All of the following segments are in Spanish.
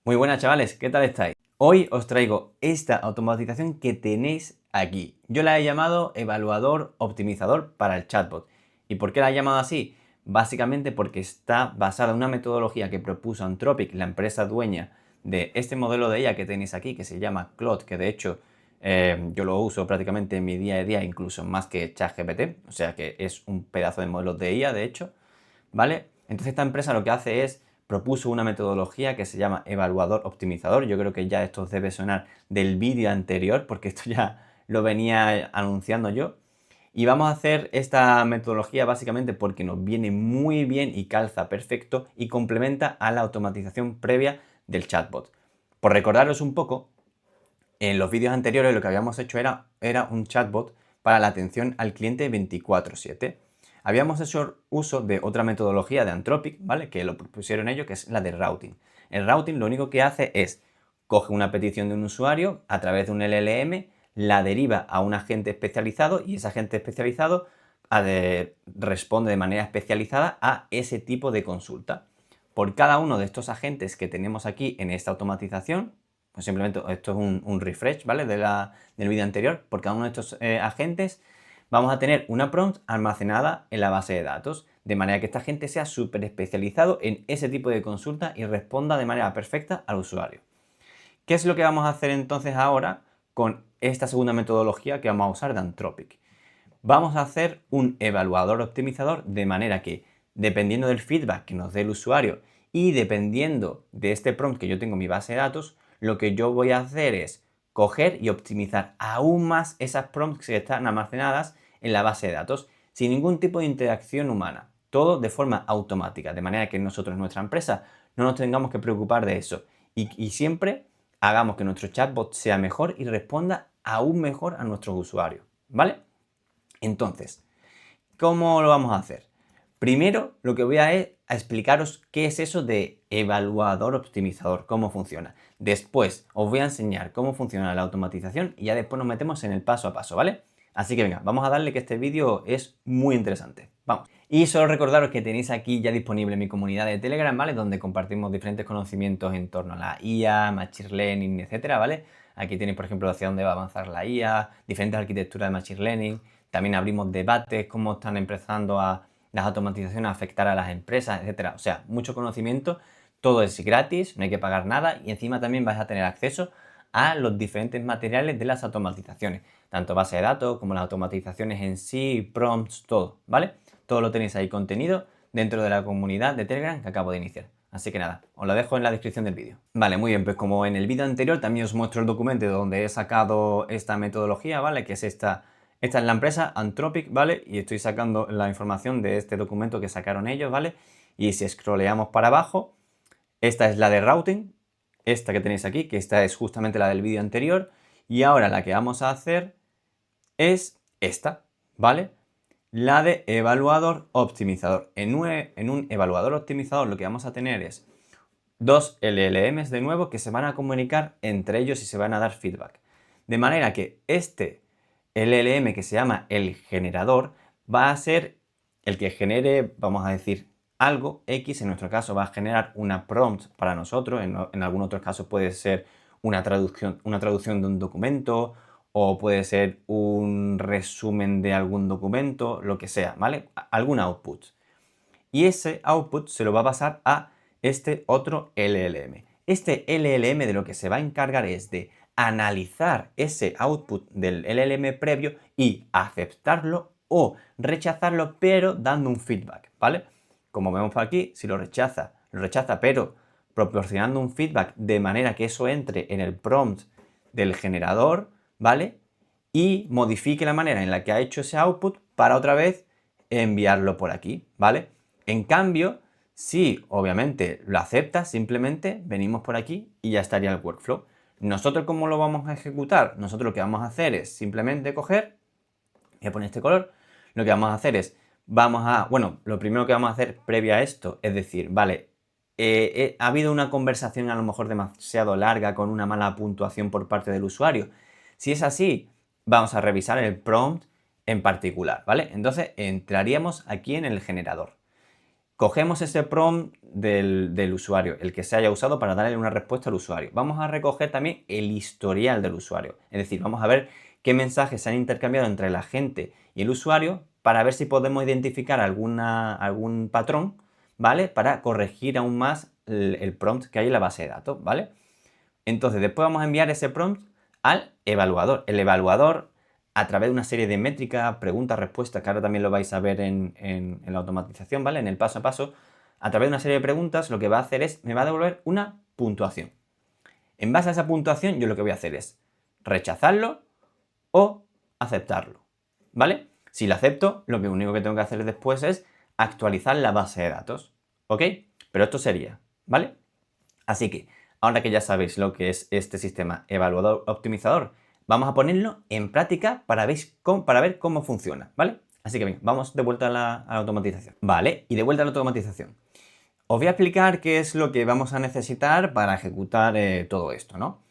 Muy buenas chavales, ¿qué tal estáis? Hoy os traigo esta automatización que tenéis aquí. Yo la he llamado evaluador optimizador para el chatbot. ¿Y por qué la he llamado así? Básicamente porque está basada en una metodología que propuso Anthropic, la empresa dueña de este modelo de IA que tenéis aquí, que se llama Claude, que de hecho yo lo uso prácticamente en mi día a día, incluso más que ChatGPT, o sea que es un pedazo de modelo de IA, de hecho, ¿vale? Entonces esta empresa lo que hace es propuso una metodología que se llama evaluador optimizador. Yo creo que ya esto os debe sonar del vídeo anterior, porque esto ya lo venía anunciando yo. Y vamos a hacer esta metodología básicamente porque nos viene muy bien y calza perfecto y complementa a la automatización previa del chatbot. Por recordaros un poco, en los vídeos anteriores lo que habíamos hecho era un chatbot para la atención al cliente 24/7. Habíamos hecho uso de otra metodología de Anthropic, ¿vale? Que lo propusieron ellos, que es la de routing. El routing lo único que hace es coge una petición de un usuario a través de un LLM, la deriva a un agente especializado y ese agente especializado responde de manera especializada a ese tipo de consulta. Por cada uno de estos agentes que tenemos aquí en esta automatización, pues simplemente esto es un refresh, ¿vale? Del vídeo anterior. Por cada uno de estos agentes vamos a tener una prompt almacenada en la base de datos, de manera que esta agente sea súper especializado en ese tipo de consulta y responda de manera perfecta al usuario. ¿Qué es lo que vamos a hacer entonces ahora con esta segunda metodología que vamos a usar de Anthropic? Vamos a hacer un evaluador optimizador de manera que, dependiendo del feedback que nos dé el usuario y dependiendo de este prompt que yo tengo en mi base de datos, lo que yo voy a hacer es coger y optimizar aún más esas prompts que están almacenadas en la base de datos sin ningún tipo de interacción humana. Todo de forma automática, de manera que nosotros, nuestra empresa, no nos tengamos que preocupar de eso y siempre hagamos que nuestro chatbot sea mejor y responda aún mejor a nuestros usuarios, ¿vale? Entonces, ¿cómo lo vamos a hacer? Primero, lo que voy a es a explicaros qué es eso de evaluador optimizador, cómo funciona. Después, os voy a enseñar cómo funciona la automatización y ya después nos metemos en el paso a paso, ¿vale? Así que venga, vamos a darle que este vídeo es muy interesante. Vamos. Y solo recordaros que tenéis aquí ya disponible mi comunidad de Telegram, ¿vale? Donde compartimos diferentes conocimientos en torno a la IA, Machine Learning, etcétera, ¿vale? Aquí tenéis, por ejemplo, hacia dónde va a avanzar la IA, diferentes arquitecturas de Machine Learning. También abrimos debates, cómo están empezando a las automatizaciones a afectar a las empresas, etcétera. O sea, mucho conocimiento, todo es gratis, no hay que pagar nada y encima también vais a tener acceso a los diferentes materiales de las automatizaciones, tanto base de datos como las automatizaciones en sí, prompts, todo, ¿vale? Todo lo tenéis ahí contenido dentro de la comunidad de Telegram que acabo de iniciar. Así que nada, os lo dejo en la descripción del vídeo. Vale, muy bien, pues como en el vídeo anterior también os muestro el documento donde he sacado esta metodología, ¿vale? Que es esta es la empresa Anthropic, ¿vale? Y estoy sacando la información de este documento que sacaron ellos, ¿vale? Y si scrolleamos para abajo, esta es la de routing, esta que tenéis aquí, que esta es justamente la del vídeo anterior. Y ahora la que vamos a hacer es esta, ¿vale? La de evaluador optimizador. En un evaluador optimizador lo que vamos a tener es dos LLMs de nuevo que se van a comunicar entre ellos y se van a dar feedback. De manera que este LLM que se llama el generador va a ser el que genere, vamos a decir, algo X. En nuestro caso va a generar una prompt para nosotros, en algún otro caso puede ser una traducción de un documento o puede ser un resumen de algún documento, lo que sea, ¿vale? Algún output. Y ese output se lo va a pasar a este otro LLM. Este LLM de lo que se va a encargar es de analizar ese output del LLM previo y aceptarlo o rechazarlo, pero dando un feedback, ¿vale? Como vemos por aquí, si lo rechaza, pero proporcionando un feedback de manera que eso entre en el prompt del generador, ¿vale? Y modifique la manera en la que ha hecho ese output para otra vez enviarlo por aquí, ¿vale? En cambio, si obviamente lo acepta, simplemente venimos por aquí y ya estaría el workflow. ¿Nosotros cómo lo vamos a ejecutar? Nosotros lo que vamos a hacer es simplemente coger, voy a poner este color, lo que vamos a hacer es, bueno, lo primero que vamos a hacer previo a esto es decir, vale, ha habido una conversación a lo mejor demasiado larga con una mala puntuación por parte del usuario. Si es así, vamos a revisar el prompt en particular, ¿vale? Entonces entraríamos aquí en el generador. Cogemos ese prompt del usuario, el que se haya usado para darle una respuesta al usuario. Vamos a recoger también el historial del usuario. Es decir, vamos a ver qué mensajes se han intercambiado entre la gente y el usuario para ver si podemos identificar algún patrón, ¿vale? Para corregir aún más el prompt que hay en la base de datos, ¿vale? Entonces, después vamos a enviar ese prompt al evaluador. El evaluador, a través de una serie de métricas, preguntas, respuestas, que ahora también lo vais a ver en la automatización, ¿vale? En el paso a paso, a través de una serie de preguntas, lo que va a hacer es, me va a devolver una puntuación. En base a esa puntuación, yo lo que voy a hacer es rechazarlo o aceptarlo, ¿vale? Si lo acepto, lo único que tengo que hacer después es actualizar la base de datos, ¿ok? Pero esto sería, ¿vale? Así que, ahora que ya sabéis lo que es este sistema evaluador optimizador, vamos a ponerlo en práctica para ver cómo funciona, ¿vale? Así que bien, vamos de vuelta a la automatización. Vale, y de vuelta a la automatización. Os voy a explicar qué es lo que vamos a necesitar para ejecutar todo esto, ¿no?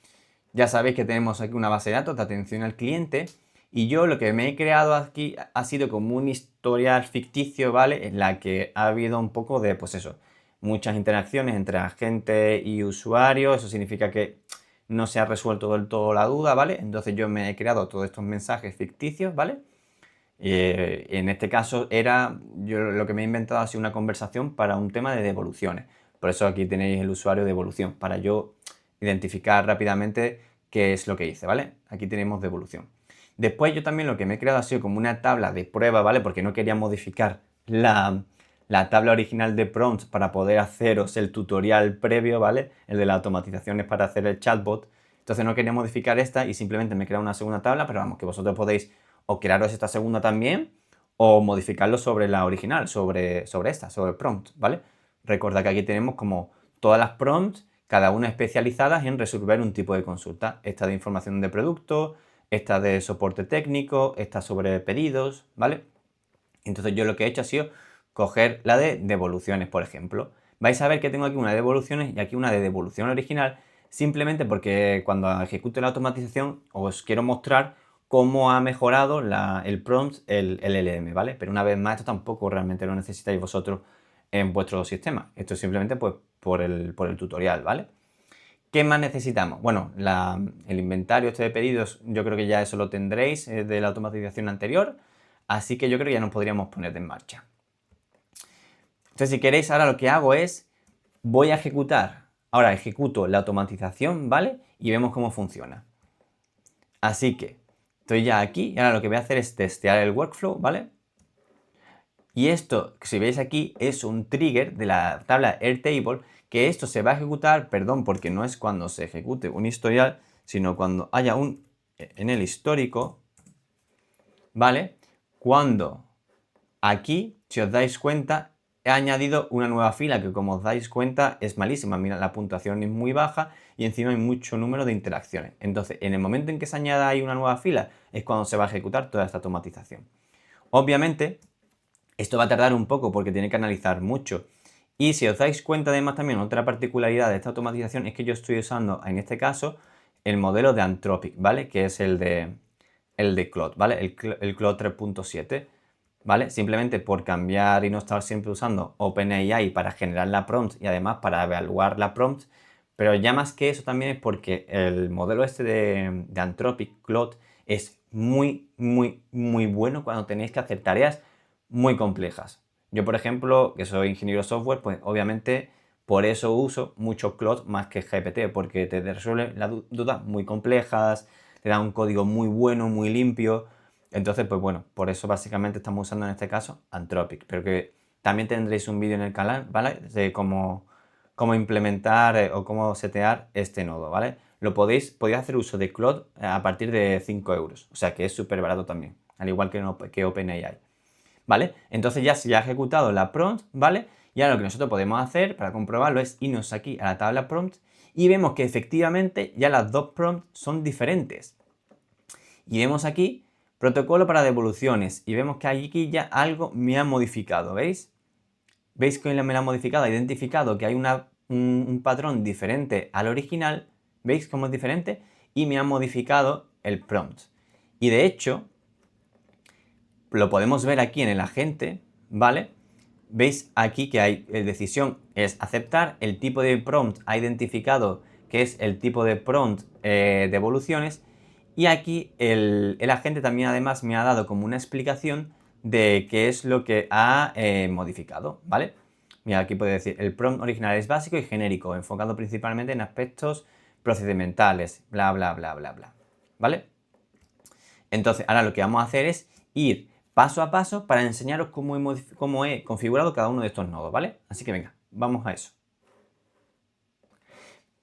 Ya sabéis que tenemos aquí una base de datos de atención al cliente y yo lo que me he creado aquí ha sido como un historial ficticio, ¿vale? En la que ha habido un poco de, pues eso, muchas interacciones entre agente y usuario. Eso significa que no se ha resuelto del todo la duda, ¿vale? Entonces yo me he creado todos estos mensajes ficticios, ¿vale? En este caso yo lo que me he inventado ha sido una conversación para un tema de devoluciones. Por eso aquí tenéis el usuario de devolución, para yo identificar rápidamente qué es lo que hice, ¿vale? Aquí tenemos devolución. Después yo también lo que me he creado ha sido como una tabla de prueba, ¿vale? Porque no quería modificar la tabla original de prompts para poder haceros el tutorial previo, ¿vale? El de la automatización es para hacer el chatbot. Entonces no quería modificar esta y simplemente me he creado una segunda tabla, pero vamos, que vosotros podéis o crearos esta segunda también o modificarlo sobre la original, sobre el prompt, ¿vale? Recordad que aquí tenemos como todas las prompts, cada una especializadas en resolver un tipo de consulta. Esta de información de producto, esta de soporte técnico, esta sobre pedidos, ¿vale? Entonces yo lo que he hecho ha sido coger la de devoluciones, por ejemplo. Vais a ver que tengo aquí una de devoluciones y aquí una de devolución original, simplemente porque cuando ejecute la automatización os quiero mostrar cómo ha mejorado el prompt, el LLM, ¿vale? Pero una vez más, esto tampoco realmente lo necesitáis vosotros en vuestro sistema. Esto es simplemente pues, por el tutorial, ¿vale? ¿Qué más necesitamos? Bueno, el inventario este de pedidos, yo creo que ya eso lo tendréis de la automatización anterior, así que yo creo que ya nos podríamos poner en marcha. Entonces, si queréis, ahora lo que hago es, voy a ejecutar, ahora ejecuto la automatización, ¿vale? Y vemos cómo funciona. Así que, estoy ya aquí y ahora lo que voy a hacer es testear el workflow, ¿vale? Y esto, si veis aquí, es un trigger de la tabla Airtable, que esto se va a ejecutar, perdón, porque no es cuando se ejecute un historial, sino cuando haya en el histórico, ¿vale? Cuando aquí, si os dais cuenta, he añadido una nueva fila que, como os dais cuenta, es malísima. Mira, la puntuación es muy baja y encima hay mucho número de interacciones. Entonces, en el momento en que se añada ahí una nueva fila, es cuando se va a ejecutar toda esta automatización. Obviamente, esto va a tardar un poco porque tiene que analizar mucho. Y si os dais cuenta, además, también otra particularidad de esta automatización es que yo estoy usando, en este caso, el modelo de Anthropic, ¿vale? Que es el de Claude, ¿vale? El Claude 3.7, ¿vale? Simplemente por cambiar y no estar siempre usando OpenAI para generar la prompt y además para evaluar la prompt. Pero ya más que eso también es porque el modelo este de Anthropic Claude es muy, muy, muy bueno cuando tenéis que hacer tareas muy complejas. Yo, por ejemplo, que soy ingeniero de software, pues obviamente por eso uso mucho Claude más que GPT, porque te resuelve las dudas muy complejas, te da un código muy bueno, muy limpio. Entonces, pues bueno, por eso básicamente estamos usando en este caso Anthropic, pero que también tendréis un vídeo en el canal, ¿vale? De cómo implementar o cómo setear este nodo, ¿vale? Podéis hacer uso de Claude a partir de 5 euros, o sea que es súper barato también, al igual que OpenAI. ¿Vale? Entonces ya se ha ejecutado la prompt, ¿vale? Y ahora lo que nosotros podemos hacer para comprobarlo es irnos aquí a la tabla prompt y vemos que efectivamente ya las dos prompts son diferentes. Y vemos aquí protocolo para devoluciones y vemos que aquí ya algo me ha modificado, ¿veis? ¿Veis que me lo ha modificado? Ha identificado que hay un patrón diferente al original, ¿veis cómo es diferente? Y me ha modificado el prompt. Y de hecho, lo podemos ver aquí en el agente, ¿vale? veis aquí que hay decisión es aceptar, el tipo de prompt ha identificado que es el tipo de prompt de evoluciones, y aquí el agente también además me ha dado como una explicación de qué es lo que ha modificado, ¿vale? Mira, aquí puede decir, el prompt original es básico y genérico, enfocado principalmente en aspectos procedimentales, bla, bla, bla, bla, bla, ¿vale? Entonces, ahora lo que vamos a hacer es ir paso a paso para enseñaros cómo he configurado cada uno de estos nodos, ¿vale? Así que venga, vamos a eso.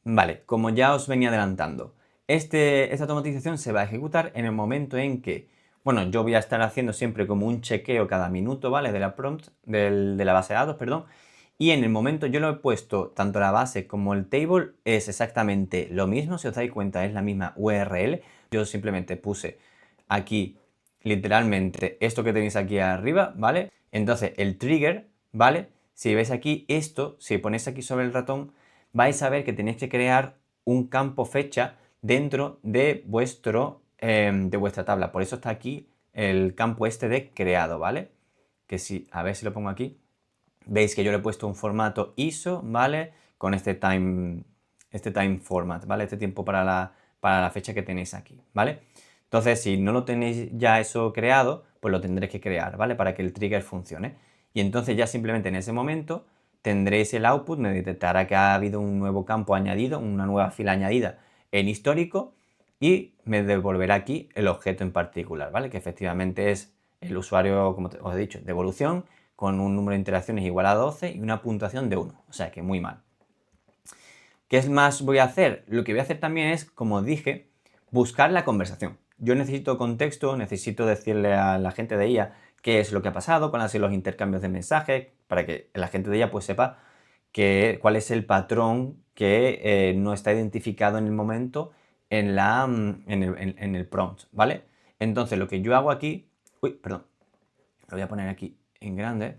Vale, como ya os venía adelantando, esta automatización se va a ejecutar en el momento en que, bueno, yo voy a estar haciendo siempre como un chequeo cada minuto, ¿vale? De la prompt, de la base de datos, perdón. Y en el momento yo lo he puesto, tanto la base como el table es exactamente lo mismo, si os dais cuenta es la misma URL. Yo simplemente puse aquí literalmente esto que tenéis aquí arriba, ¿vale? Entonces el trigger, ¿vale? Si veis aquí esto, si ponéis aquí sobre el ratón, vais a ver que tenéis que crear un campo fecha dentro de vuestra tabla. Por eso está aquí el campo este de creado, ¿vale? Que si, a ver si lo pongo aquí, veis que yo le he puesto un formato ISO, ¿vale? Con este time format, ¿vale? Este tiempo para la fecha que tenéis aquí, ¿vale? Entonces, si no lo tenéis ya eso creado, pues lo tendréis que crear, ¿vale? Para que el trigger funcione. Y entonces ya simplemente en ese momento tendréis el output, me detectará que ha habido un nuevo campo añadido, una nueva fila añadida en histórico, y me devolverá aquí el objeto en particular, ¿vale? Que efectivamente es el usuario, como os he dicho, de evolución, con un número de interacciones igual a 12 y una puntuación de 1. O sea que muy mal. ¿Qué más voy a hacer? Lo que voy a hacer también es, como os dije, buscar la conversación. Yo necesito contexto, necesito decirle a la gente de IA qué es lo que ha pasado, cuáles han sido los intercambios de mensajes, para que la gente de IA pues sepa cuál es el patrón que no está identificado en el momento en el prompt, ¿vale? Entonces lo que yo hago aquí, perdón, lo voy a poner aquí en grande.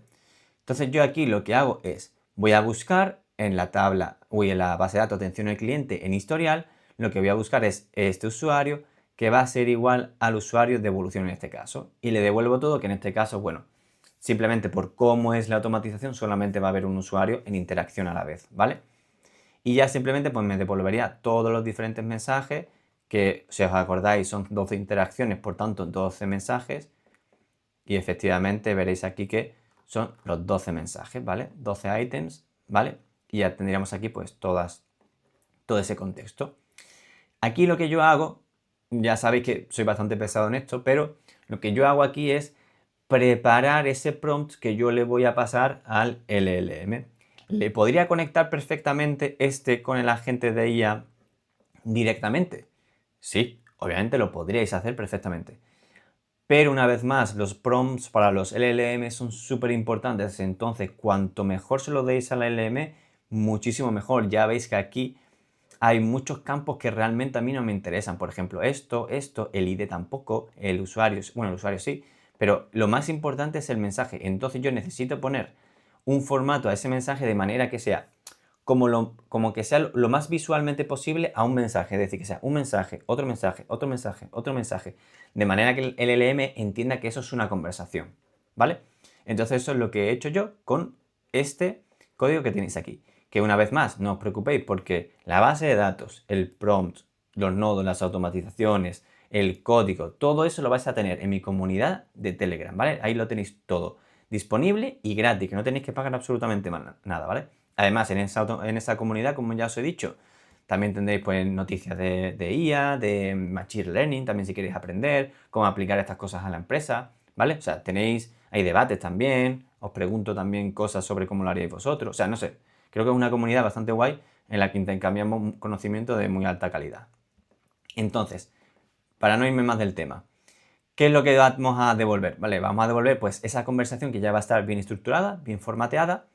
Entonces yo aquí lo que hago es, voy a buscar en la tabla, en la base de datos de atención al cliente en historial, lo que voy a buscar es este usuario que va a ser igual al usuario de evolución en este caso. Y le devuelvo todo, que en este caso, bueno, simplemente por cómo es la automatización, solamente va a haber un usuario en interacción a la vez, ¿vale? Y ya simplemente pues me devolvería todos los diferentes mensajes, que si os acordáis son 12 interacciones, por tanto 12 mensajes, y efectivamente veréis aquí que son los 12 mensajes, ¿vale? 12 items, ¿vale? Y ya tendríamos aquí pues todo ese contexto. Aquí lo que yo hago, ya sabéis que soy bastante pesado en esto, pero lo que yo hago aquí es preparar ese prompt que yo le voy a pasar al LLM. ¿Le podría conectar perfectamente con el agente de IA directamente? Sí, obviamente lo podríais hacer perfectamente. Pero una vez más, los prompts para los LLM son súper importantes, entonces cuanto mejor se lo deis al LLM, muchísimo mejor. Ya veis que aquí hay muchos campos que realmente a mí no me interesan. Por ejemplo, esto, el ID tampoco, el usuario sí, pero lo más importante es el mensaje. Entonces yo necesito poner un formato a ese mensaje de manera que sea como que sea lo más visualmente posible a un mensaje, es decir, que sea un mensaje, otro mensaje, otro mensaje, otro mensaje, de manera que el LLM entienda que eso es una conversación, ¿vale? Entonces eso es lo que he hecho yo con este código que tenéis aquí, que una vez más, no os preocupéis porque la base de datos, el prompt, los nodos, las automatizaciones, el código, todo eso lo vais a tener en mi comunidad de Telegram, ¿vale? Ahí lo tenéis todo disponible y gratis, que no tenéis que pagar absolutamente nada, ¿vale? Además, en esa comunidad, como ya os he dicho, también tendréis pues, noticias de IA, de Machine Learning, también si queréis aprender cómo aplicar estas cosas a la empresa, ¿vale? O sea, hay debates también, os pregunto también cosas sobre cómo lo haríais vosotros, o sea, no sé, creo que es una comunidad bastante guay en la que intercambiamos conocimiento de muy alta calidad. Entonces, para no irme más del tema, ¿qué es lo que vamos a devolver? Vale, vamos a devolver pues esa conversación que ya va a estar bien estructurada, bien formateada.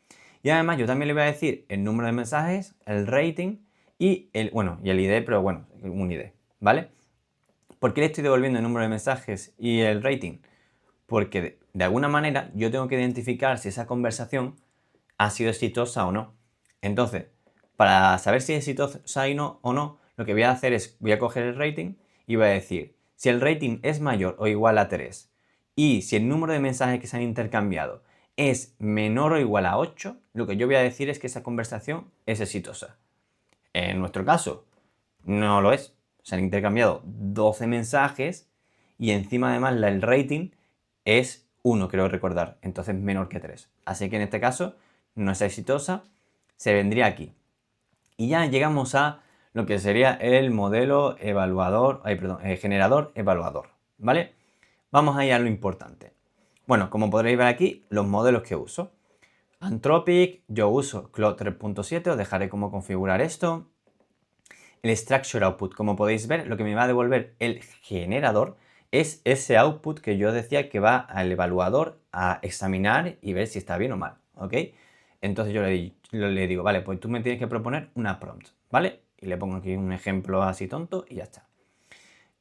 Y además yo también le voy a decir el número de mensajes, el rating y el ID, pero bueno, un ID, ¿vale? ¿Por qué le estoy devolviendo el número de mensajes y el rating? Porque de alguna manera yo tengo que identificar si esa conversación ha sido exitosa o no. Entonces, para saber si es exitosa o no, lo que voy a hacer es, voy a coger el rating y voy a decir, si el rating es mayor o igual a 3 y si el número de mensajes que se han intercambiado es menor o igual a 8, lo que yo voy a decir es que esa conversación es exitosa. En nuestro caso, no lo es. Se han intercambiado 12 mensajes y encima además el rating es 1, creo recordar, entonces menor que 3. Así que en este caso no es exitosa, se vendría aquí. Y ya llegamos a lo que sería el modelo generador evaluador, ¿vale? Vamos a ir a lo importante. Bueno, como podréis ver aquí, los modelos que uso. Anthropic, yo uso Claude 3.7, os dejaré cómo configurar esto. El Structure Output, como podéis ver, lo que me va a devolver el generador es ese output que yo decía que va al evaluador a examinar y ver si está bien o mal, ¿ok? Entonces yo le digo, vale, pues tú me tienes que proponer una prompt, ¿vale? Y le pongo aquí un ejemplo así tonto y ya está.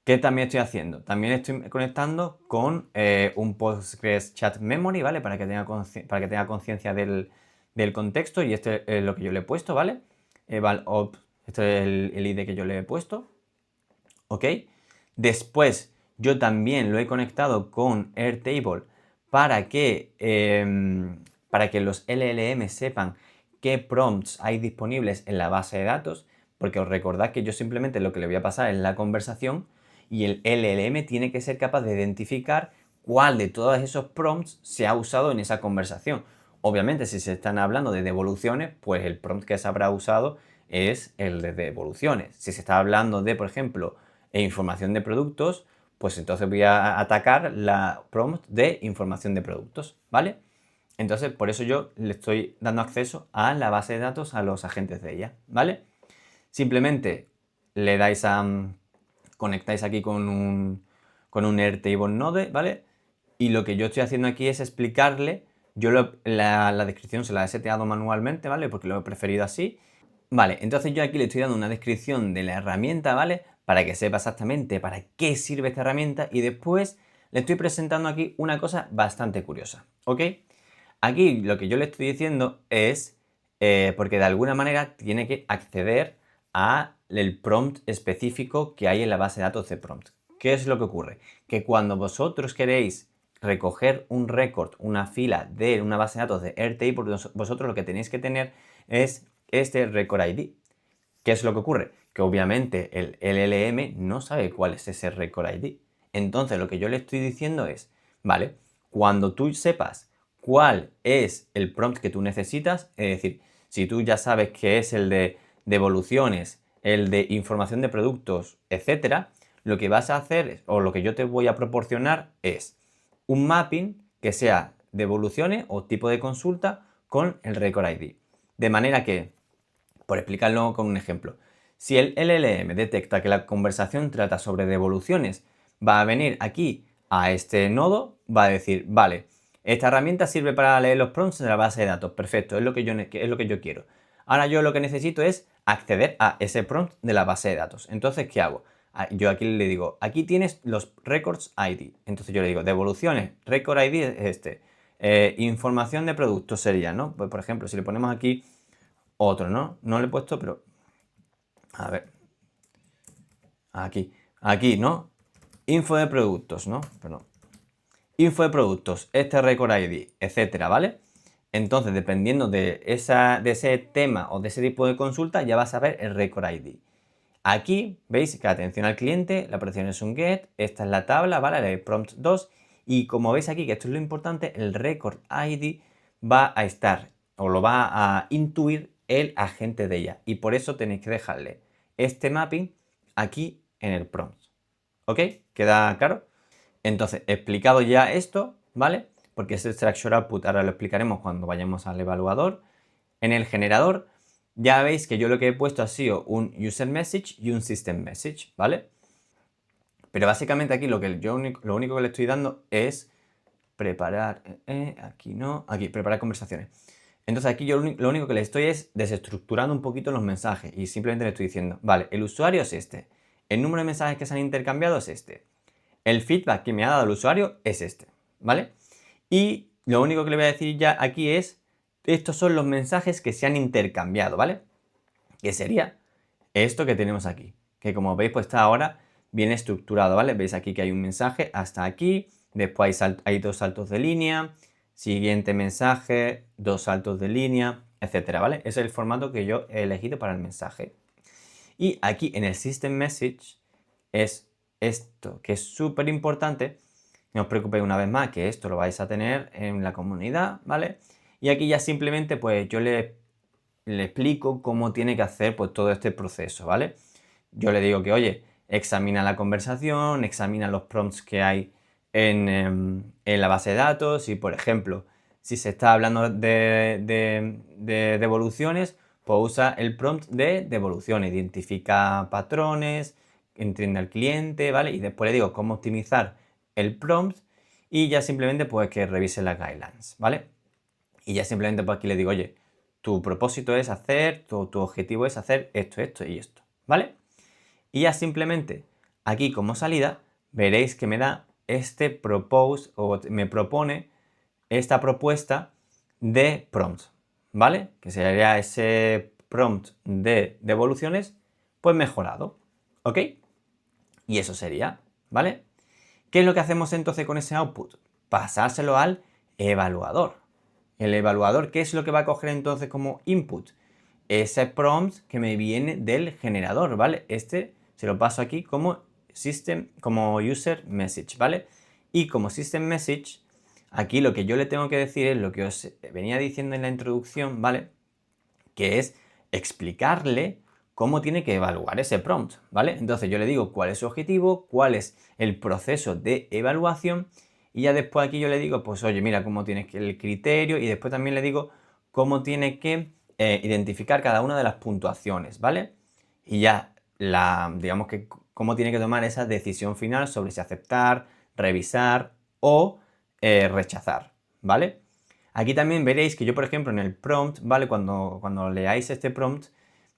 ¿Qué también estoy haciendo? También estoy conectando con un Postgres Chat Memory, ¿vale? Para que tenga conciencia del contexto, y este es lo que yo le he puesto, ¿vale? Eval-op, este es el ID que yo le he puesto, ¿ok? Después yo también lo he conectado con Airtable para que los LLM sepan qué prompts hay disponibles en la base de datos, porque os recordad que yo simplemente lo que le voy a pasar es la conversación y el LLM tiene que ser capaz de identificar cuál de todos esos prompts se ha usado en esa conversación. Obviamente, si se están hablando de devoluciones, pues el prompt que se habrá usado es el de devoluciones. Si se está hablando de, por ejemplo, información de productos, pues entonces voy a atacar la prompt de información de productos, ¿vale? Entonces, por eso yo le estoy dando acceso a la base de datos a los agentes de ella, ¿vale? Simplemente le dais a... conectáis aquí con un Airtable Node, ¿vale? Y lo que yo estoy haciendo aquí es explicarle, la descripción se la he seteado manualmente, ¿vale? Porque lo he preferido así. Vale, entonces yo aquí le estoy dando una descripción de la herramienta, ¿vale? Para que sepa exactamente para qué sirve esta herramienta, y después le estoy presentando aquí una cosa bastante curiosa, ¿ok? Aquí lo que yo le estoy diciendo es, porque de alguna manera tiene que acceder al prompt específico que hay en la base de datos de prompt. ¿Qué es lo que ocurre? Que cuando vosotros queréis recoger un record, una fila de una base de datos de Airtable, vosotros lo que tenéis que tener es este record ID. ¿Qué es lo que ocurre? Que obviamente el LLM no sabe cuál es ese record ID. Entonces lo que yo le estoy diciendo es, vale, cuando tú sepas cuál es el prompt que tú necesitas, es decir, si tú ya sabes que es el de devoluciones, el de información de productos, etcétera, lo que vas a hacer, o lo que yo te voy a proporcionar, es un mapping que sea devoluciones o tipo de consulta con el record ID. De manera que, por explicarlo con un ejemplo, si el LLM detecta que la conversación trata sobre devoluciones, va a venir aquí a este nodo, va a decir, vale, esta herramienta sirve para leer los prompts de la base de datos, perfecto, es lo que yo quiero. Ahora yo lo que necesito es acceder a ese prompt de la base de datos. Entonces, ¿qué hago? Yo aquí le digo, aquí tienes los records ID. Entonces yo le digo, devoluciones, record ID es este. Información de productos sería, ¿no? Pues por ejemplo, si le ponemos aquí otro, ¿no? No le he puesto, pero... A ver. Aquí, ¿no? Info de productos, ¿no? Perdón. Info de productos, este record ID, etcétera, ¿vale? Entonces, dependiendo de ese tema o de ese tipo de consulta, ya vas a ver el record ID. Aquí, veis que atención al cliente, la operación es un get, esta es la tabla, ¿vale? El prompt 2. Y como veis aquí, que esto es lo importante, el record ID va a estar, o lo va a intuir el agente de ella. Y por eso tenéis que dejarle este mapping aquí en el prompt. ¿Ok? ¿Queda claro? Entonces, explicado ya esto, ¿vale? Porque ese structure output ahora lo explicaremos cuando vayamos al evaluador. En el generador, ya veis que yo lo que he puesto ha sido un user message y un system message, ¿vale? Pero básicamente aquí lo único que le estoy dando es preparar, aquí no, aquí, preparar conversaciones. Entonces aquí yo lo único que le estoy es desestructurando un poquito los mensajes y simplemente le estoy diciendo, vale, el usuario es este, el número de mensajes que se han intercambiado es este, el feedback que me ha dado el usuario es este, ¿vale? Y lo único que le voy a decir ya aquí es, estos son los mensajes que se han intercambiado, ¿vale? Que sería esto que tenemos aquí, que como veis pues está ahora bien estructurado, ¿vale? Veis aquí que hay un mensaje hasta aquí, después hay 2 saltos de línea, siguiente mensaje, 2 saltos de línea, etcétera, ¿vale? Ese es el formato que yo he elegido para el mensaje. Y aquí en el System Message es esto, que es súper importante. No os preocupéis una vez más, que esto lo vais a tener en la comunidad, ¿vale? Y aquí ya simplemente pues yo le explico cómo tiene que hacer pues todo este proceso, ¿vale? Yo le digo que, oye, examina la conversación, examina los prompts que hay en la base de datos y, por ejemplo, si se está hablando de devoluciones, pues usa el prompt de devolución, identifica patrones, entiende al cliente, ¿vale? Y después le digo cómo optimizar el prompt y ya simplemente pues que revise las guidelines, ¿vale? Y ya simplemente pues aquí le digo, oye, tu propósito es hacer, tu objetivo es hacer esto, esto y esto, ¿vale? Y ya simplemente aquí como salida veréis que me da este propose o me propone esta propuesta de prompt, ¿vale? Que sería ese prompt de devoluciones pues mejorado, ¿ok? Y eso sería, ¿vale? ¿Qué es lo que hacemos entonces con ese output? Pasárselo al evaluador. El evaluador, ¿qué es lo que va a coger entonces como input? Ese prompt que me viene del generador, ¿vale? Este se lo paso aquí como como user message, ¿vale? Y como system message, aquí lo que yo le tengo que decir es lo que os venía diciendo en la introducción, ¿vale? Que es explicarle cómo tiene que evaluar ese prompt, ¿vale? Entonces yo le digo cuál es su objetivo, cuál es el proceso de evaluación y ya después aquí yo le digo, pues oye, mira cómo tienes que el criterio y después también le digo cómo tiene que identificar cada una de las puntuaciones, ¿vale? Y ya digamos que cómo tiene que tomar esa decisión final sobre si aceptar, revisar o rechazar, ¿vale? Aquí también veréis que yo, por ejemplo, en el prompt, ¿vale? Cuando leáis este prompt,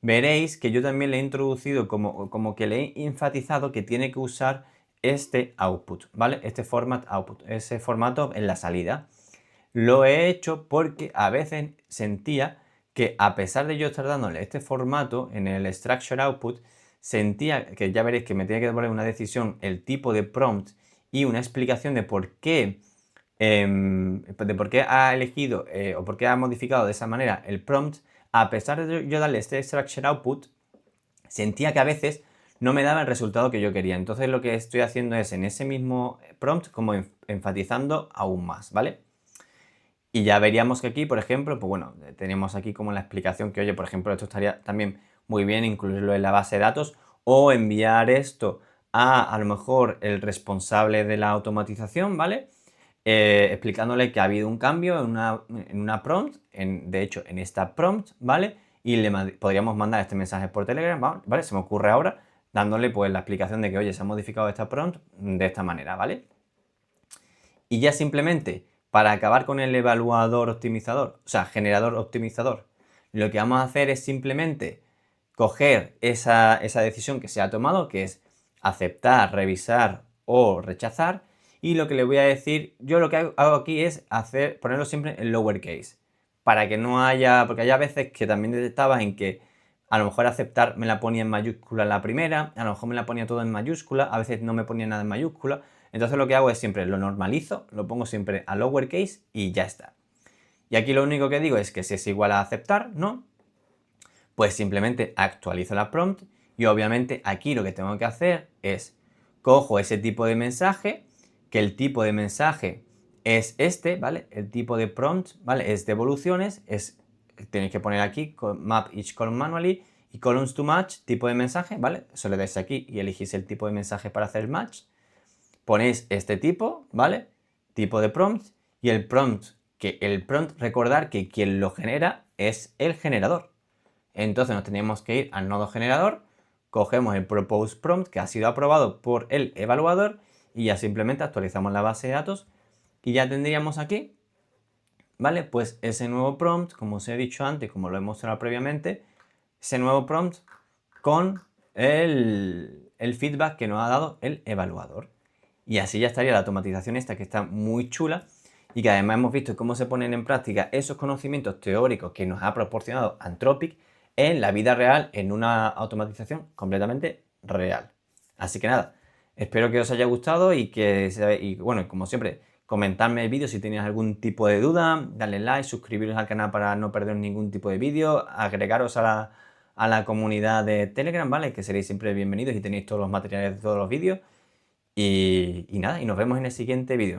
veréis que yo también le he introducido como que le he enfatizado que tiene que usar este output, ¿vale? Este format output, ese formato en la salida. Lo he hecho porque a veces sentía que a pesar de yo estar dándole este formato en el structure output, sentía que ya veréis que me tiene que poner una decisión, el tipo de prompt y una explicación de por qué ha elegido o por qué ha modificado de esa manera el prompt, a pesar de yo darle este structure output, sentía que a veces no me daba el resultado que yo quería. Entonces lo que estoy haciendo es en ese mismo prompt como enfatizando aún más, ¿vale? Y ya veríamos que aquí, por ejemplo, pues bueno, tenemos aquí como la explicación que, oye, por ejemplo, esto estaría también muy bien incluirlo en la base de datos o enviar esto a lo mejor el responsable de la automatización, ¿vale? Explicándole que ha habido un cambio en una prompt, de hecho, en esta prompt, ¿vale? Y podríamos mandar este mensaje por Telegram, ¿vale? Se me ocurre ahora, dándole pues la explicación de que, oye, se ha modificado esta prompt de esta manera, ¿vale? Y ya simplemente, para acabar con el evaluador optimizador, o sea, generador optimizador, lo que vamos a hacer es simplemente coger esa decisión que se ha tomado, que es aceptar, revisar o rechazar, y lo que le voy a decir, yo lo que hago aquí es ponerlo siempre en lowercase, para que no haya, porque hay veces que también detectaba en que a lo mejor aceptar me la ponía en mayúscula la primera, a lo mejor me la ponía todo en mayúscula, a veces no me ponía nada en mayúscula, entonces lo que hago es siempre lo normalizo, lo pongo siempre a lowercase y ya está. Y aquí lo único que digo es que si es igual a aceptar, ¿no? Pues simplemente actualizo la prompt y obviamente aquí lo que tengo que hacer es cojo ese tipo de mensaje, que el tipo de mensaje es este, ¿vale? El tipo de prompt, ¿vale? Es devoluciones, tenéis que poner aquí map each column manually y columns to match, tipo de mensaje, ¿vale? Eso le dais aquí y elegís el tipo de mensaje para hacer el match. Ponéis este tipo, ¿vale? Tipo de prompt y el prompt, recordar que quien lo genera es el generador. Entonces nos teníamos que ir al nodo generador, cogemos el propose prompt que ha sido aprobado por el evaluador y ya simplemente actualizamos la base de datos y ya tendríamos aquí, ¿vale? Pues ese nuevo prompt, como os he dicho antes, como lo he mostrado previamente, ese nuevo prompt con el feedback que nos ha dado el evaluador. Y así ya estaría la automatización esta que está muy chula y que además hemos visto cómo se ponen en práctica esos conocimientos teóricos que nos ha proporcionado Anthropic en la vida real, en una automatización completamente real. Así que nada, espero que os haya gustado y bueno, como siempre, comentarme el vídeo si tenéis algún tipo de duda, darle like, suscribiros al canal para no perder ningún tipo de vídeo, agregaros a la comunidad de Telegram, ¿vale? Que seréis siempre bienvenidos y tenéis todos los materiales de todos los vídeos. Y nada, y nos vemos en el siguiente vídeo.